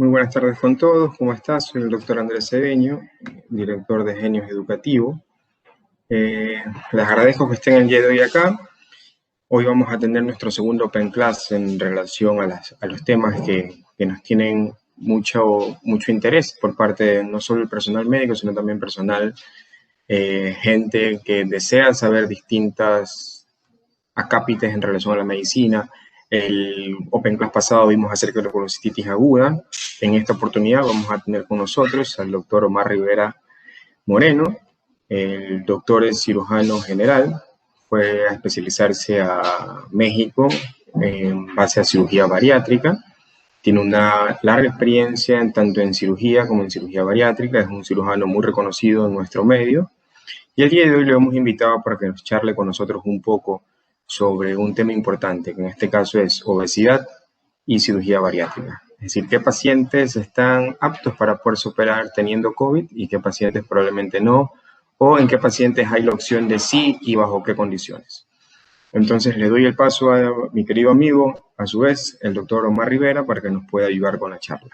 Muy buenas tardes con todos, ¿cómo estás? Soy el doctor Andrés Cedeño, director de Genios Educativo. Les agradezco que estén el día de hoy acá. Hoy vamos a tener nuestro segundo Open Class en relación a los temas que nos tienen mucho interés por parte de no solo el personal médico, sino también personal, gente que desea saber distintas acápites en relación a la medicina. El Open Class pasado vimos acerca de la colocistitis aguda. En esta oportunidad vamos a tener con nosotros al doctor Omar Rivera Moreno. El doctor es cirujano general, fue a especializarse a México en base a cirugía bariátrica. Tiene una larga experiencia tanto en cirugía como en cirugía bariátrica. Es un cirujano muy reconocido en nuestro medio. Y el día de hoy lo hemos invitado para que nos charle con nosotros un poco sobre un tema importante, que en este caso es obesidad y cirugía bariátrica. Es decir, qué pacientes están aptos para poder superar teniendo COVID y qué pacientes probablemente no, o en qué pacientes hay la opción de sí y bajo qué condiciones. Entonces le doy el paso a mi querido amigo, a su vez, el doctor Omar Rivera, para que nos pueda ayudar con la charla.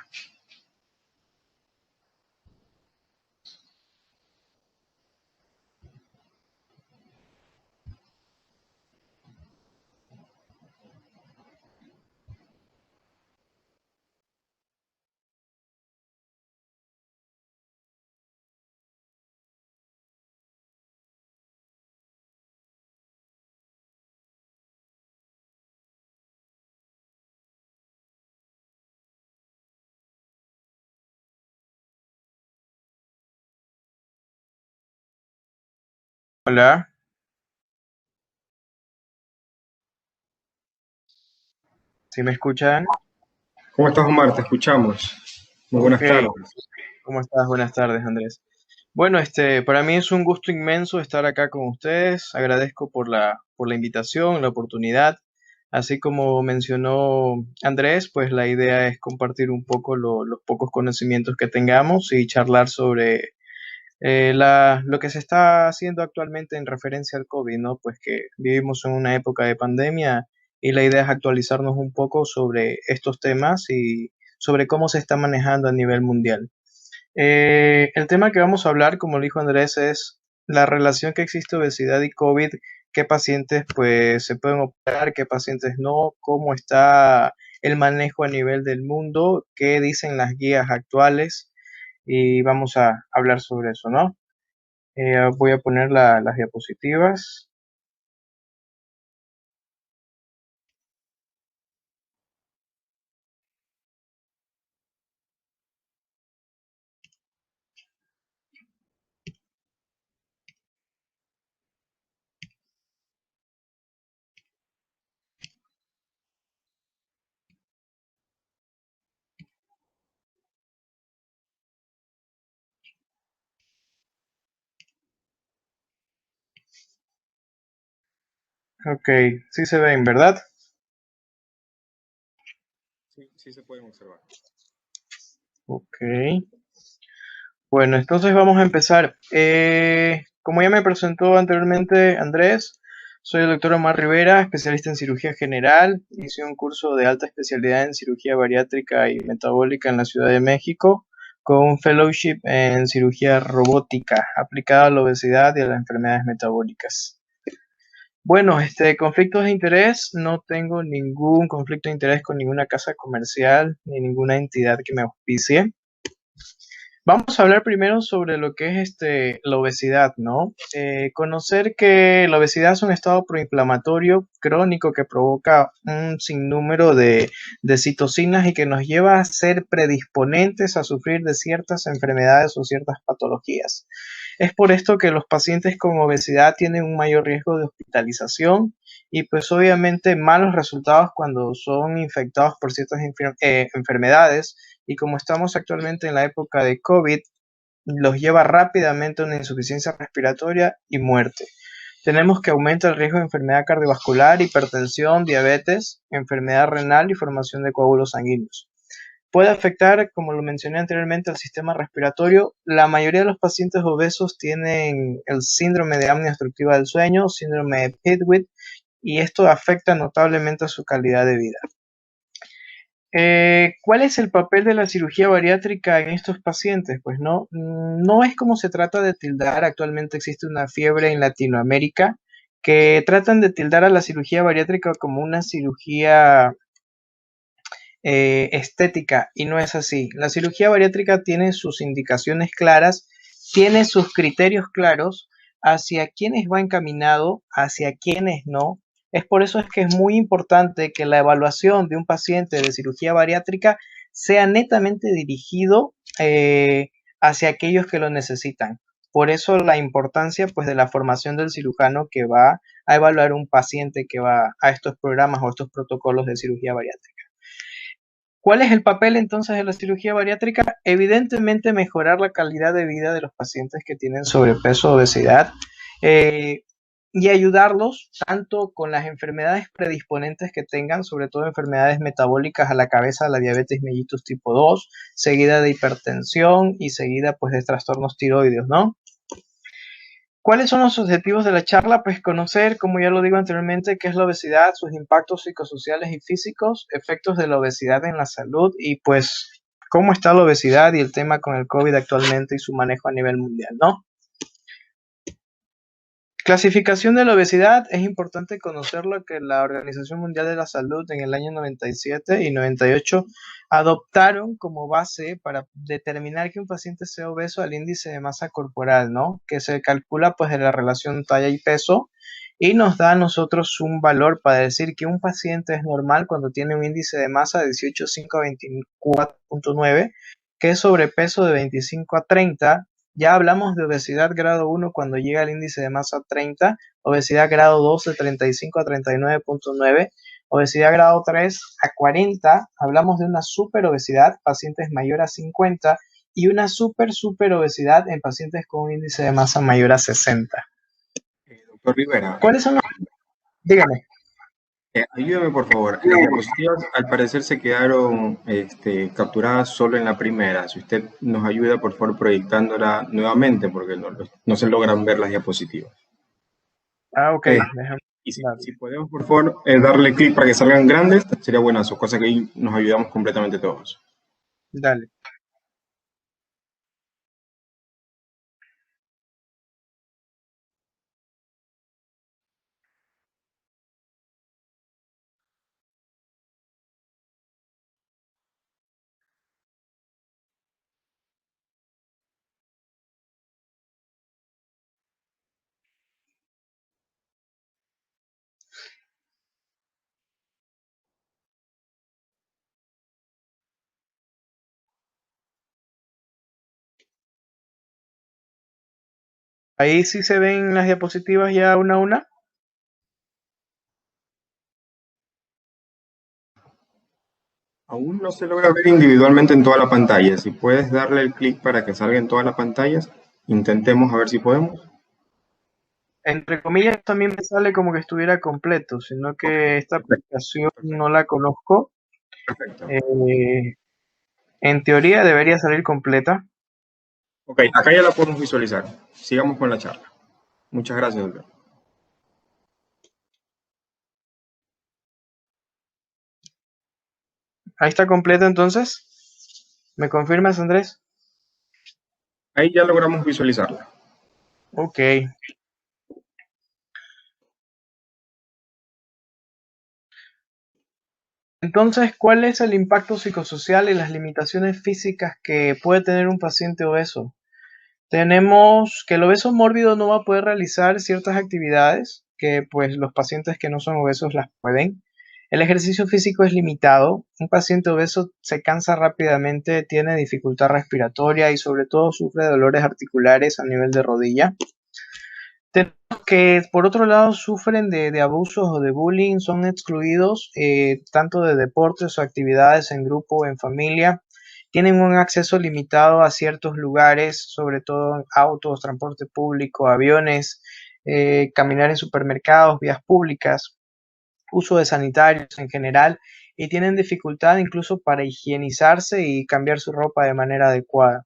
Hola, ¿sí me escuchan? ¿Cómo estás, Omar? Te escuchamos. Muy Ok, buenas tardes. ¿cómo estás? Buenas tardes, Andrés. Bueno, para mí es un gusto inmenso estar acá con ustedes. Agradezco por la invitación, la oportunidad. Así como mencionó Andrés, pues la idea es compartir un poco los pocos conocimientos que tengamos y charlar sobre lo que se está haciendo actualmente en referencia al COVID, ¿no? Pues que vivimos en una época de pandemia y la idea es actualizarnos un poco sobre estos temas y sobre cómo se está manejando a nivel mundial. El tema que vamos a hablar, como lo dijo Andrés, es la relación que existe obesidad y COVID, qué pacientes pues se pueden operar, qué pacientes no, cómo está el manejo a nivel del mundo, qué dicen las guías actuales y vamos a hablar sobre eso, ¿no? Voy a poner las diapositivas. Ok, sí se ven, ¿verdad? Sí, sí se pueden observar. Ok. Bueno, entonces vamos a empezar. Como ya me presentó anteriormente Andrés, soy el doctor Omar Rivera, especialista en cirugía general. Hice un curso de alta especialidad en cirugía bariátrica y metabólica en la Ciudad de México, con un fellowship en cirugía robótica aplicada a la obesidad y a las enfermedades metabólicas. Bueno, conflictos de interés, no tengo ningún conflicto de interés con ninguna casa comercial ni ninguna entidad que me auspicie. Vamos a hablar primero sobre lo que es la obesidad, ¿no? Conocer que la obesidad es un estado proinflamatorio crónico que provoca un sinnúmero de citocinas y que nos lleva a ser predisponentes a sufrir de ciertas enfermedades o ciertas patologías. Es por esto que los pacientes con obesidad tienen un mayor riesgo de hospitalización y pues obviamente malos resultados cuando son infectados por ciertas enfermedades y como estamos actualmente en la época de COVID, los lleva rápidamente a una insuficiencia respiratoria y muerte. Tenemos que aumenta el riesgo de enfermedad cardiovascular, hipertensión, diabetes, enfermedad renal y formación de coágulos sanguíneos. Puede afectar, como lo mencioné anteriormente, al sistema respiratorio. La mayoría de los pacientes obesos tienen el síndrome de apnea obstructiva del sueño, síndrome de Pidgeot, y esto afecta notablemente a su calidad de vida. ¿Cuál es el papel de la cirugía bariátrica en estos pacientes? Pues no es como se trata de tildar. Actualmente existe una fiebre en Latinoamérica que tratan de tildar a la cirugía bariátrica como una cirugía estética, y no es así. La cirugía bariátrica tiene sus indicaciones claras, tiene sus criterios claros hacia quiénes va encaminado, hacia quiénes no. Es por eso es que es muy importante que la evaluación de un paciente de cirugía bariátrica sea netamente dirigido hacia aquellos que lo necesitan. Por eso la importancia pues de la formación del cirujano que va a evaluar un paciente que va a estos programas o estos protocolos de cirugía bariátrica. ¿Cuál es el papel entonces de la cirugía bariátrica? Evidentemente mejorar la calidad de vida de los pacientes que tienen sobrepeso o obesidad eh, y ayudarlos tanto con las enfermedades predisponentes que tengan, sobre todo enfermedades metabólicas a la cabeza, la diabetes mellitus tipo 2, seguida de hipertensión y seguida pues de trastornos tiroides, ¿no? ¿Cuáles son los objetivos de la charla? Pues conocer, como ya lo digo anteriormente, qué es la obesidad, sus impactos psicosociales y físicos, efectos de la obesidad en la salud y pues cómo está la obesidad y el tema con el COVID actualmente y su manejo a nivel mundial, ¿no? Clasificación de la obesidad, es importante conocerlo que la Organización Mundial de la Salud en el año 97 y 98 adoptaron como base para determinar que un paciente sea obeso al índice de masa corporal, ¿no? Que se calcula pues de la relación talla y peso y nos da a nosotros un valor para decir que un paciente es normal cuando tiene un índice de masa de 18,5 a 24,9, que es sobrepeso de 25 a 30. Ya hablamos de obesidad grado 1 cuando llega el índice de masa 30, obesidad grado 2 de 35 a 39,9, obesidad grado 3 a 40, hablamos de una superobesidad, pacientes mayor a 50, y una super obesidad en pacientes con un índice de masa mayor a 60. Doctor Rivera, ¿Cuáles son los? Dígame. ayúdame por favor. Las diapositivas al parecer se quedaron capturadas solo en la primera. Si usted nos ayuda, por favor, proyectándola nuevamente, porque no se logran ver las diapositivas. Ok, Eh, déjame. y si, Dale. si podemos, por favor, darle clic para que salgan grandes, sería buenazo, cosa que ahí nos ayudamos completamente todos. Dale. Ahí sí se ven las diapositivas ya una a una. Aún no se logra ver individualmente en toda la pantalla. Si puedes darle el clic para que salga en todas las pantallas, intentemos a ver si podemos. Entre comillas también me sale como que estuviera completo, sino Ok, que esta perfecto, aplicación perfecto, no la conozco. perfecto. Eh, en teoría debería salir completa. Ok, acá ya la podemos visualizar. Sigamos con la charla. Muchas gracias, doctor. Ahí está completa entonces. ¿Me confirmas, Andrés? Ahí ya logramos visualizarla. Ok. Entonces, ¿cuál es el impacto psicosocial y las limitaciones físicas que puede tener un paciente obeso? Tenemos que el obeso mórbido no va a poder realizar ciertas actividades que pues los pacientes que no son obesos las pueden. El ejercicio físico es limitado. Un paciente obeso se cansa rápidamente, tiene dificultad respiratoria y sobre todo sufre dolores articulares a nivel de rodilla. Tenemos que por otro lado sufren de abusos o de bullying, son excluidos tanto de deportes o actividades en grupo o en familia, tienen un acceso limitado a ciertos lugares, sobre todo en autos, transporte público, aviones, caminar en supermercados, vías públicas, uso de sanitarios en general, y tienen dificultad incluso para higienizarse y cambiar su ropa de manera adecuada.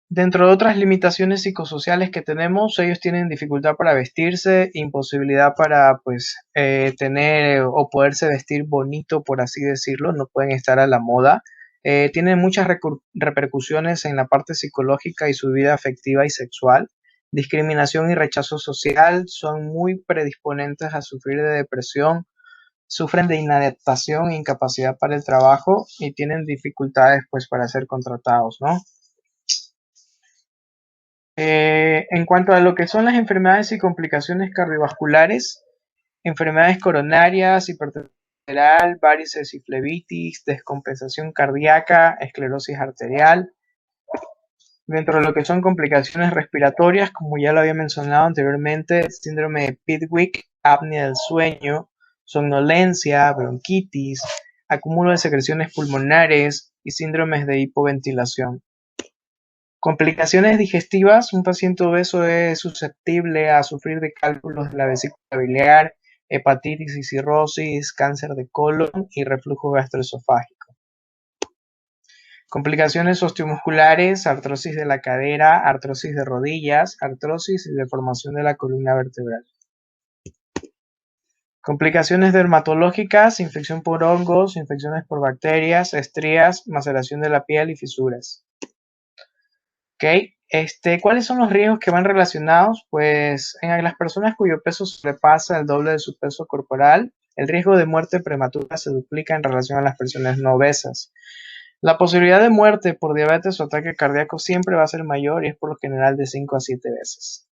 Dentro de otras limitaciones psicosociales que tenemos, ellos tienen dificultad para vestirse, imposibilidad para pues tener o poderse vestir bonito, por así decirlo, no pueden estar a la moda. Tienen muchas repercusiones en la parte psicológica y su vida afectiva y sexual. Discriminación y rechazo social, son muy predisponentes a sufrir de depresión, sufren de inadaptación e incapacidad para el trabajo y tienen dificultades pues para ser contratados, ¿no? En cuanto a lo que son las enfermedades y complicaciones cardiovasculares, enfermedades coronarias, hipertensión arterial, varices y flebitis, descompensación cardíaca, esclerosis arterial. Dentro de lo que son complicaciones respiratorias, como ya lo había mencionado anteriormente, síndrome de Pittwick, apnea del sueño, somnolencia, bronquitis, acúmulo de secreciones pulmonares y síndromes de hipoventilación. Complicaciones digestivas, un paciente obeso es susceptible a sufrir de cálculos de la vesícula biliar, hepatitis y cirrosis, cáncer de colon y reflujo gastroesofágico. Complicaciones osteomusculares, artrosis de la cadera, artrosis de rodillas, artrosis y deformación de la columna vertebral. Complicaciones dermatológicas, infección por hongos, infecciones por bacterias, estrías, maceración de la piel y fisuras. ¿Ok? ¿Cuáles son los riesgos que van relacionados? Pues en las personas cuyo peso sobrepasa el doble de su peso corporal, el riesgo de muerte prematura se duplica en relación a las personas no obesas. La posibilidad de muerte por diabetes o ataque cardíaco siempre va a ser mayor y es por lo general de 5 a 7 veces.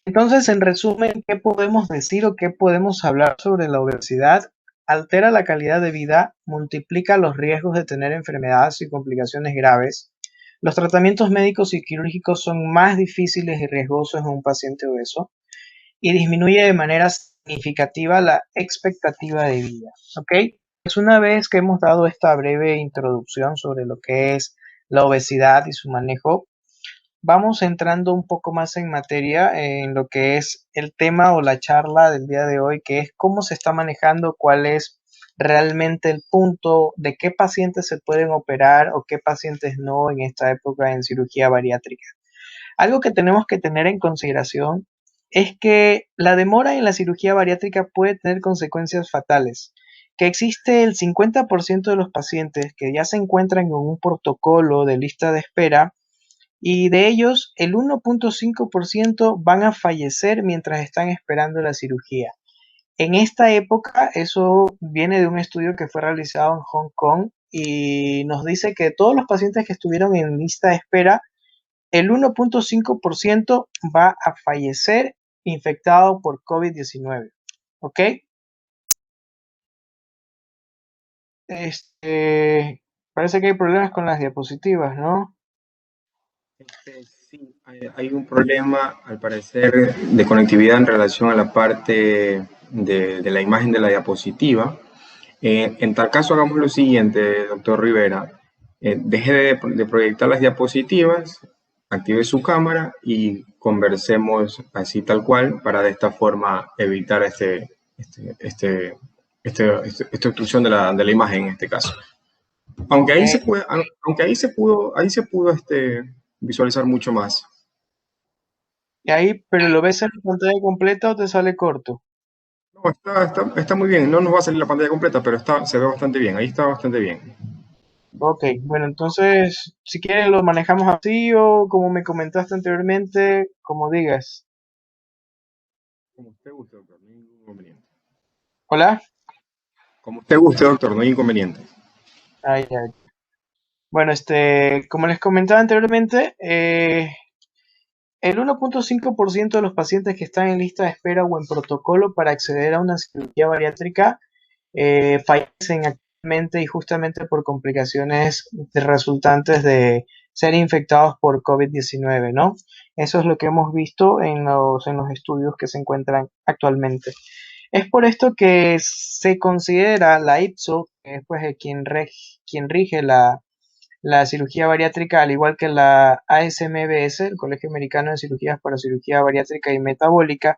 Entonces, en resumen, ¿qué podemos decir o qué podemos hablar sobre la obesidad? Altera la calidad de vida, multiplica los riesgos de tener enfermedades y complicaciones graves. Los tratamientos médicos y quirúrgicos son más difíciles y riesgosos en un paciente obeso y disminuye de manera significativa la expectativa de vida. ¿Ok? Pues una vez que hemos dado esta breve introducción sobre lo que es la obesidad y su manejo, vamos entrando un poco más en materia en lo que es el tema o la charla del día de hoy, que es cómo se está manejando, cuál es realmente el punto, de qué pacientes se pueden operar o qué pacientes no en esta época en cirugía bariátrica. Algo que tenemos que tener en consideración es que la demora en la cirugía bariátrica puede tener consecuencias fatales, que existe el 50% de los pacientes que ya se encuentran en un protocolo de lista de espera y de ellos el 1.5% van a fallecer mientras están esperando la cirugía. En esta época, eso viene de un estudio que fue realizado en Hong Kong y nos dice que todos los pacientes que estuvieron en lista de espera, el 1.5% va a fallecer infectado por COVID-19. ¿Ok? Parece que hay problemas con las diapositivas, ¿no? Sí, hay un problema, al parecer, de conectividad en relación a la parte de la imagen de la diapositiva. En tal caso, hagamos lo siguiente, doctor Rivera. Deje de proyectar las diapositivas, active su cámara y conversemos así tal cual para de esta forma evitar esta obstrucción de la imagen en este caso. Aunque ahí se Ok. puede, aunque ahí se pudo visualizar mucho más. Y ahí, pero ¿lo ves en la pantalla completa o te sale corto? No, está muy bien. No nos va a salir la pantalla completa, pero se ve bastante bien. Ahí está bastante bien. Ok, bueno, entonces, si quieres lo manejamos así o como me comentaste anteriormente, como digas. Como usted guste, doctor, no hay ningún inconveniente. Hola. Como usted guste, doctor, no hay inconveniente. Ay, ay. Bueno, como les comentaba anteriormente, el 1.5% de los pacientes que están en lista de espera o en protocolo para acceder a una cirugía bariátrica fallecen actualmente y justamente por complicaciones resultantes de ser infectados por COVID-19, ¿no? Eso es lo que hemos visto en los estudios que se encuentran actualmente. Es por esto que se considera la IPSO, que es pues, quien rige la cirugía bariátrica, al igual que la ASMBS, el Colegio Americano de Cirugías para Cirugía Bariátrica y Metabólica,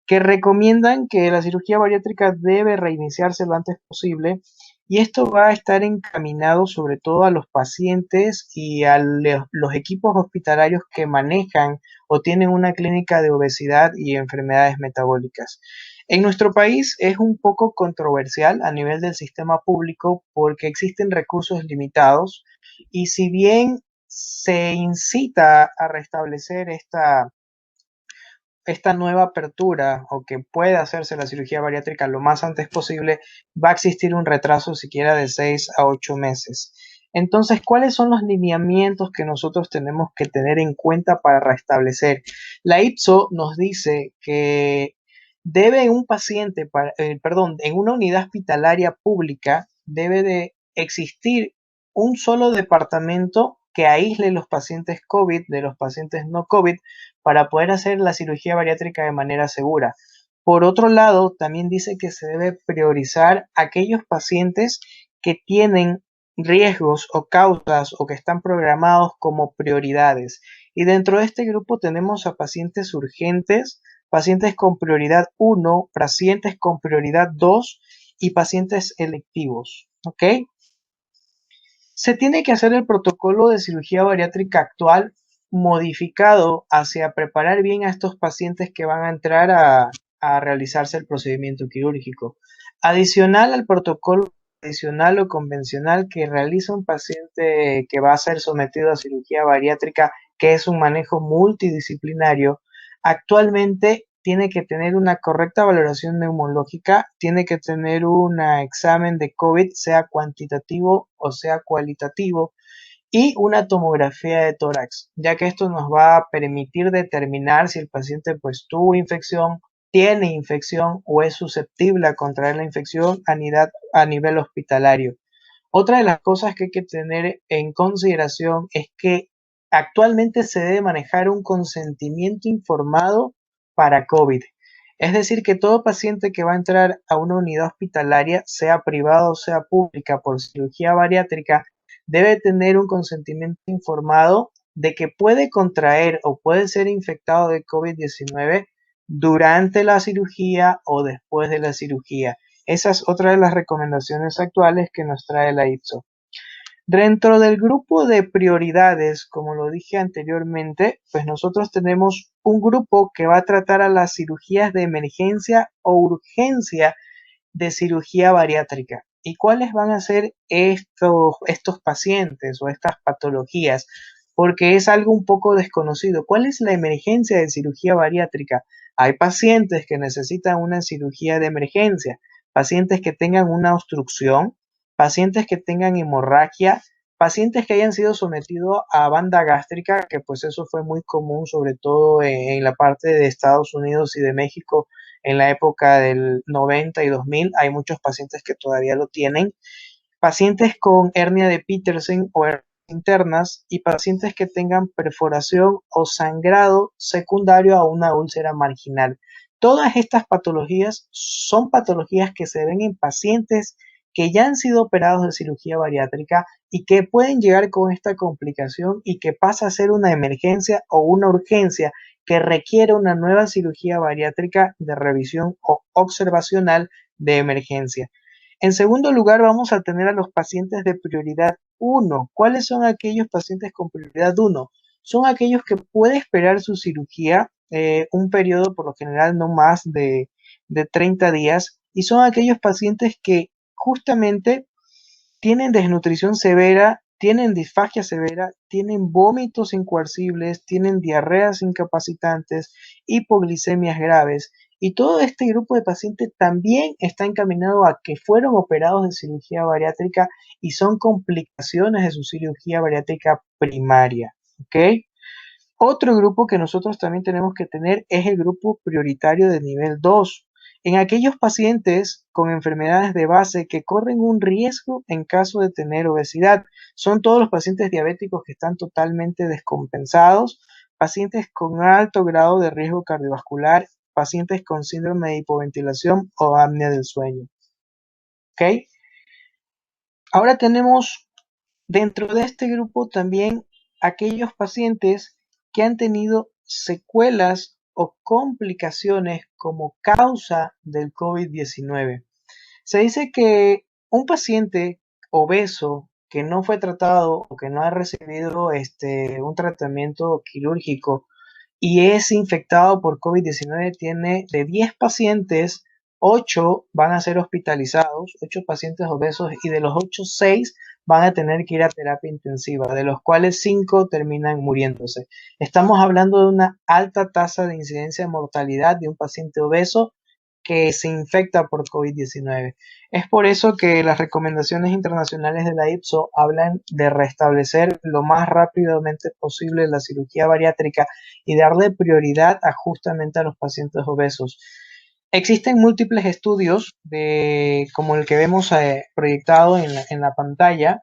que recomiendan que la cirugía bariátrica debe reiniciarse lo antes posible y esto va a estar encaminado sobre todo a los pacientes y a los equipos hospitalarios que manejan o tienen una clínica de obesidad y enfermedades metabólicas. En nuestro país es un poco controversial a nivel del sistema público porque existen recursos limitados y si bien se incita a restablecer esta nueva apertura o que pueda hacerse la cirugía bariátrica lo más antes posible, va a existir un retraso siquiera de 6 a 8 meses. Entonces, ¿cuáles son los lineamientos que nosotros tenemos que tener en cuenta para restablecer? La IPSO nos dice que debe un paciente, en una unidad hospitalaria pública debe de existir un solo departamento que aísle los pacientes COVID de los pacientes no COVID para poder hacer la cirugía bariátrica de manera segura. Por otro lado, también dice que se debe priorizar aquellos pacientes que tienen riesgos o causas o que están programados como prioridades. Y dentro de este grupo tenemos a pacientes urgentes, pacientes con prioridad 1, pacientes con prioridad 2 y pacientes electivos. ¿Ok? Se tiene que hacer el protocolo de cirugía bariátrica actual modificado hacia preparar bien a estos pacientes que van a entrar a realizarse el procedimiento quirúrgico. Adicional al protocolo tradicional o convencional que realiza un paciente que va a ser sometido a cirugía bariátrica, que es un manejo multidisciplinario, actualmente tiene que tener una correcta valoración neumológica, tiene que tener un examen de COVID, sea cuantitativo o sea cualitativo, y una tomografía de tórax, ya que esto nos va a permitir determinar si el paciente pues tuvo infección, tiene infección o es susceptible a contraer la infección a nivel hospitalario. Otra de las cosas que hay que tener en consideración es que actualmente se debe manejar un consentimiento informado para COVID. Es decir, que todo paciente que va a entrar a una unidad hospitalaria, sea privada o sea pública, por cirugía bariátrica, debe tener un consentimiento informado de que puede contraer o puede ser infectado de COVID-19 durante la cirugía o después de la cirugía. Esa es otra de las recomendaciones actuales que nos trae la IPSO. Dentro del grupo de prioridades, como lo dije anteriormente, pues nosotros tenemos un grupo que va a tratar a las cirugías de emergencia o urgencia de cirugía bariátrica. ¿Y cuáles van a ser estos pacientes o estas patologías? Porque es algo un poco desconocido. ¿Cuál es la emergencia de cirugía bariátrica? Hay pacientes que necesitan una cirugía de emergencia, pacientes que tengan una obstrucción, pacientes que tengan hemorragia, pacientes que hayan sido sometidos a banda gástrica, que pues eso fue muy común, sobre todo en la parte de Estados Unidos y de México en la época del 90 y 2000. Hay muchos pacientes que todavía lo tienen. Pacientes con hernia de Petersen o hernias internas y pacientes que tengan perforación o sangrado secundario a una úlcera marginal. Todas estas patologías son patologías que se ven en pacientes que ya han sido operados de cirugía bariátrica y que pueden llegar con esta complicación y que pasa a ser una emergencia o una urgencia que requiere una nueva cirugía bariátrica de revisión o observacional de emergencia. En segundo lugar, vamos a tener a los pacientes de prioridad 1. ¿Cuáles son aquellos pacientes con prioridad 1? Son aquellos que puede esperar su cirugía un periodo por lo general no más de 30 días y son aquellos pacientes que justamente tienen desnutrición severa, tienen disfagia severa, tienen vómitos incoercibles, tienen diarreas incapacitantes, hipoglicemias graves. Y todo este grupo de pacientes también está encaminado a que fueron operados de cirugía bariátrica y son complicaciones de su cirugía bariátrica primaria. ¿Ok? Otro grupo que nosotros también tenemos que tener es el grupo prioritario de nivel 2. En aquellos pacientes con enfermedades de base que corren un riesgo en caso de tener obesidad. Son todos los pacientes diabéticos que están totalmente descompensados, pacientes con alto grado de riesgo cardiovascular, pacientes con síndrome de hipoventilación o apnea del sueño. ¿Ok? Ahora tenemos dentro de este grupo también aquellos pacientes que han tenido secuelas o complicaciones como causa del COVID-19. Se dice que un paciente obeso que no fue tratado o que no ha recibido un tratamiento quirúrgico y es infectado por COVID-19, tiene de 10 pacientes, 8 van a ser hospitalizados, 8 pacientes obesos, y de los 8, 6 van a tener que ir a terapia intensiva, de los cuales 5 terminan muriéndose. Estamos hablando de una alta tasa de incidencia de mortalidad de un paciente obeso que se infecta por COVID-19. Es por eso que las recomendaciones internacionales de la IPSO hablan de restablecer lo más rápidamente posible la cirugía bariátrica y darle prioridad justamente a los pacientes obesos. Existen múltiples estudios como el que vemos proyectado en la pantalla,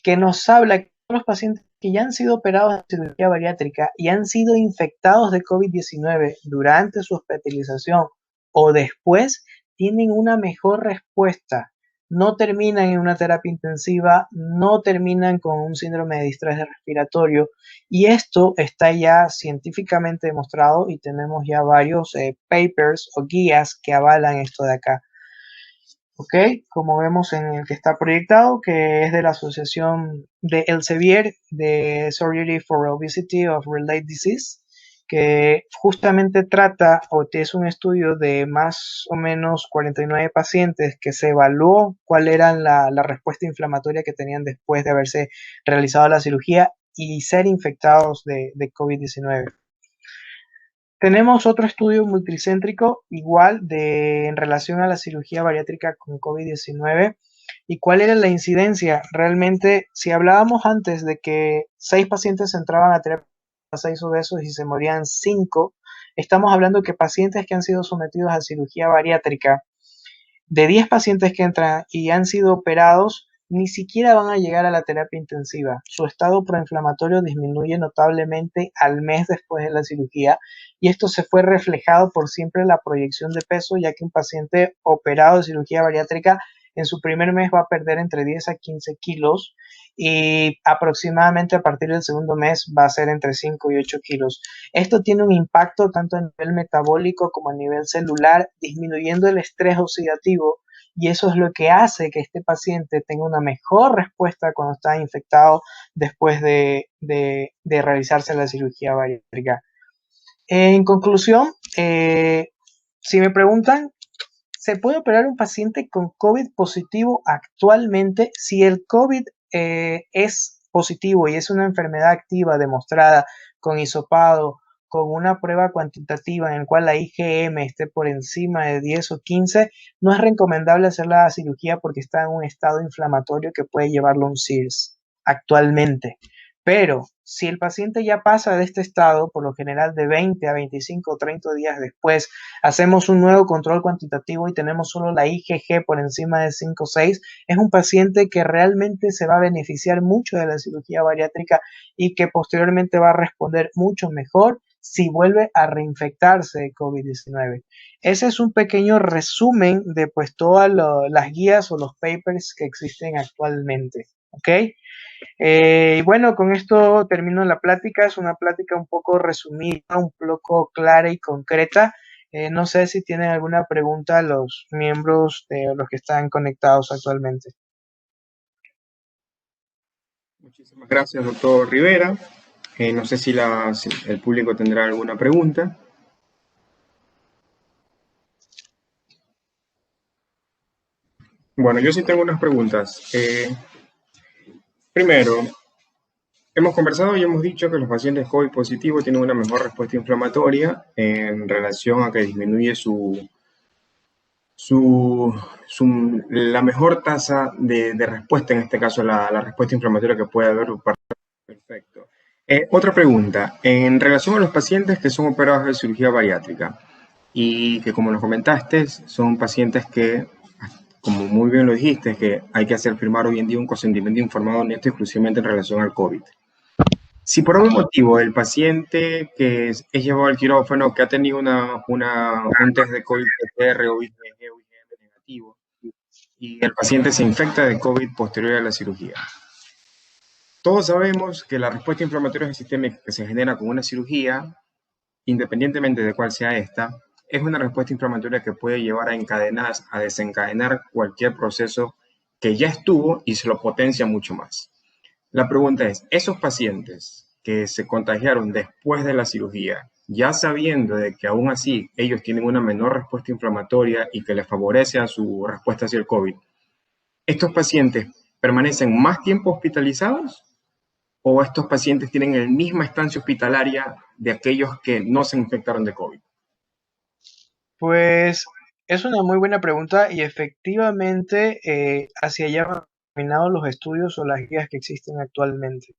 que nos habla que los pacientes que ya han sido operados en cirugía bariátrica y han sido infectados de COVID-19 durante su hospitalización o después tienen una mejor respuesta. No terminan en una terapia intensiva, no terminan con un síndrome de distrés respiratorio, y esto está ya científicamente demostrado y tenemos ya varios papers o guías que avalan esto de acá. ¿Ok? Como vemos en el que está proyectado, que es de la Asociación de Elsevier de Surgery for Obesity of Related Disease, que justamente trata, o es un estudio de más o menos 49 pacientes que se evaluó cuál era la respuesta inflamatoria que tenían después de haberse realizado la cirugía y ser infectados de COVID-19. Tenemos otro estudio multicéntrico igual en relación a la cirugía bariátrica con COVID-19 y cuál era la incidencia. Realmente, si hablábamos antes de que 6 pacientes entraban a terapia, 6 obesos y se morían 5, estamos hablando que pacientes que han sido sometidos a cirugía bariátrica, de 10 pacientes que entran y han sido operados, ni siquiera van a llegar a la terapia intensiva. Su estado proinflamatorio disminuye notablemente al mes después de la cirugía, y esto se fue reflejado por siempre en la proyección de peso, ya que un paciente operado de cirugía bariátrica en su primer mes va a perder entre 10 a 15 kilos, y aproximadamente a partir del segundo mes va a ser entre 5 y 8 kilos. Esto tiene un impacto tanto a nivel metabólico como a nivel celular, disminuyendo el estrés oxidativo, y eso es lo que hace que este paciente tenga una mejor respuesta cuando está infectado después de realizarse la cirugía bariátrica. En conclusión, si me preguntan, ¿se puede operar un paciente con COVID positivo actualmente? Si el COVID es positivo y es una enfermedad activa demostrada con hisopado, con una prueba cuantitativa en la cual la IgM esté por encima de 10 o 15, no es recomendable hacer la cirugía porque está en un estado inflamatorio que puede llevarlo a un CIRS actualmente. Pero si el paciente ya pasa de este estado, por lo general de 20 a 25 o 30 días después, hacemos un nuevo control cuantitativo y tenemos solo la IgG por encima de 5 o 6, es un paciente que realmente se va a beneficiar mucho de la cirugía bariátrica y que posteriormente va a responder mucho mejor si vuelve a reinfectarse de COVID-19. Ese es un pequeño resumen de pues todas las guías o los papers que existen actualmente. ¿Ok? Y bueno, con esto termino la plática. Es una plática un poco resumida, un poco clara y concreta. No sé si tienen alguna pregunta los miembros de los que están conectados actualmente. Muchísimas gracias, doctor Rivera. No sé si el público tendrá alguna pregunta. Bueno, yo sí tengo unas preguntas. Primero, hemos conversado y hemos dicho que los pacientes COVID positivos tienen una mejor respuesta inflamatoria en relación a que disminuye la mejor tasa de respuesta, en este caso la respuesta inflamatoria que puede haber. Perfecto. Otra pregunta, en relación a los pacientes que son operados de cirugía bariátrica y que, como nos comentaste, son pacientes que, como muy bien lo dijiste, que hay que hacer firmar hoy en día un consentimiento informado neto exclusivamente en relación al COVID. Si por algún motivo el paciente que es llevado al quirófano, que ha tenido un test de COVID-PCR o IgG o IgM negativo, y el paciente se infecta de COVID posterior a la cirugía, todos sabemos que la respuesta inflamatoria sistémica que se genera con una cirugía, independientemente de cuál sea esta, es una respuesta inflamatoria que puede llevar a desencadenar cualquier proceso que ya estuvo y se lo potencia mucho más. La pregunta es, esos pacientes que se contagiaron después de la cirugía, ya sabiendo de que aún así ellos tienen una menor respuesta inflamatoria y que les favorece a su respuesta hacia el COVID, ¿estos pacientes permanecen más tiempo hospitalizados o estos pacientes tienen la misma estancia hospitalaria de aquellos que no se infectaron de COVID? Pues es una muy buena pregunta y efectivamente hacia allá van encaminados los estudios o las guías que existen actualmente.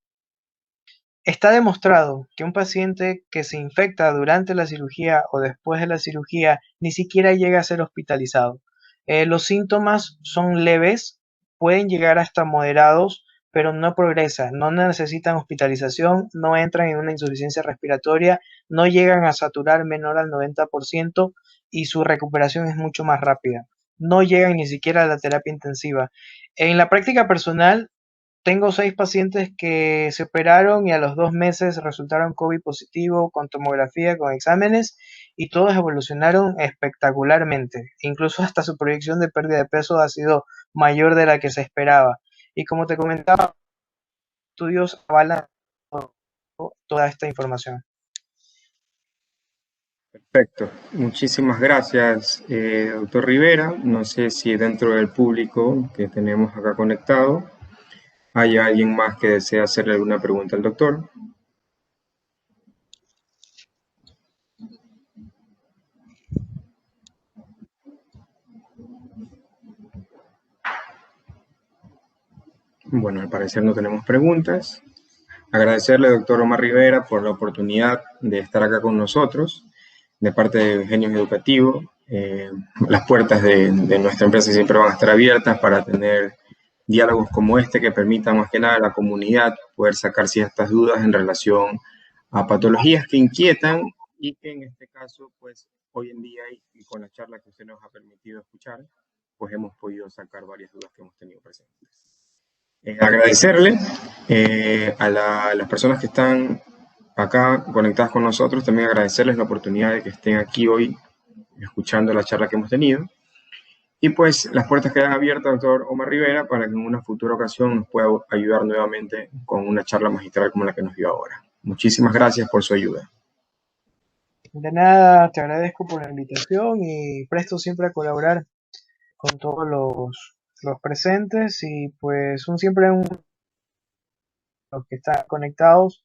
Está demostrado que un paciente que se infecta durante la cirugía o después de la cirugía ni siquiera llega a ser hospitalizado. Los síntomas son leves, pueden llegar hasta moderados, pero no progresan, no necesitan hospitalización, no entran en una insuficiencia respiratoria, no llegan a saturar menor al 90% y su recuperación es mucho más rápida. No llegan ni siquiera a la terapia intensiva. En la práctica personal, tengo 6 pacientes que se operaron y a los 2 meses resultaron COVID positivo con tomografía, con exámenes y todos evolucionaron espectacularmente. Incluso hasta su proyección de pérdida de peso ha sido mayor de la que se esperaba. Y como te comentaba, estudios avalan toda esta información. Perfecto. Muchísimas gracias, doctor Rivera. No sé si dentro del público que tenemos acá conectado hay alguien más que desea hacerle alguna pregunta al doctor. Bueno, al parecer no tenemos preguntas. Agradecerle, doctor Omar Rivera, por la oportunidad de estar acá con nosotros, de parte de Genios Educativo. Las puertas de nuestra empresa siempre van a estar abiertas para tener diálogos como este que permitan más que nada a la comunidad poder sacar ciertas dudas en relación a patologías que inquietan y que en este caso, pues hoy en día y con la charla que usted nos ha permitido escuchar, pues hemos podido sacar varias dudas que hemos tenido presentes. Agradecerle a las personas que están acá conectadas con nosotros, también agradecerles la oportunidad de que estén aquí hoy escuchando la charla que hemos tenido. Y pues las puertas quedan abiertas, doctor Omar Rivera, para que en una futura ocasión nos pueda ayudar nuevamente con una charla magistral como la que nos dio ahora. Muchísimas gracias por su ayuda. De nada, te agradezco por la invitación y presto siempre a colaborar con todos los presentes y pues los que están conectados,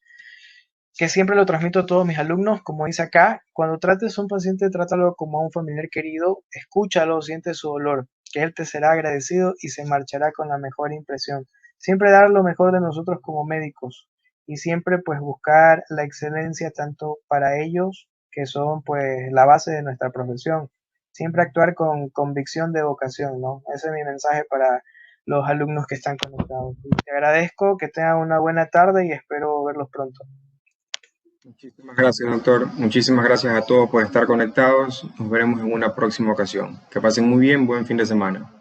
que siempre lo transmito a todos mis alumnos, como dice acá, cuando trates a un paciente, trátalo como a un familiar querido, escúchalo, siente su dolor, que él te será agradecido y se marchará con la mejor impresión. Siempre dar lo mejor de nosotros como médicos y siempre pues buscar la excelencia tanto para ellos, que son pues la base de nuestra profesión. Siempre actuar con convicción de vocación, ¿no? Ese es mi mensaje para los alumnos que están conectados. Y te agradezco, que tengan una buena tarde y espero verlos pronto. Muchísimas gracias, doctor. Muchísimas gracias a todos por estar conectados. Nos veremos en una próxima ocasión. Que pasen muy bien. Buen fin de semana.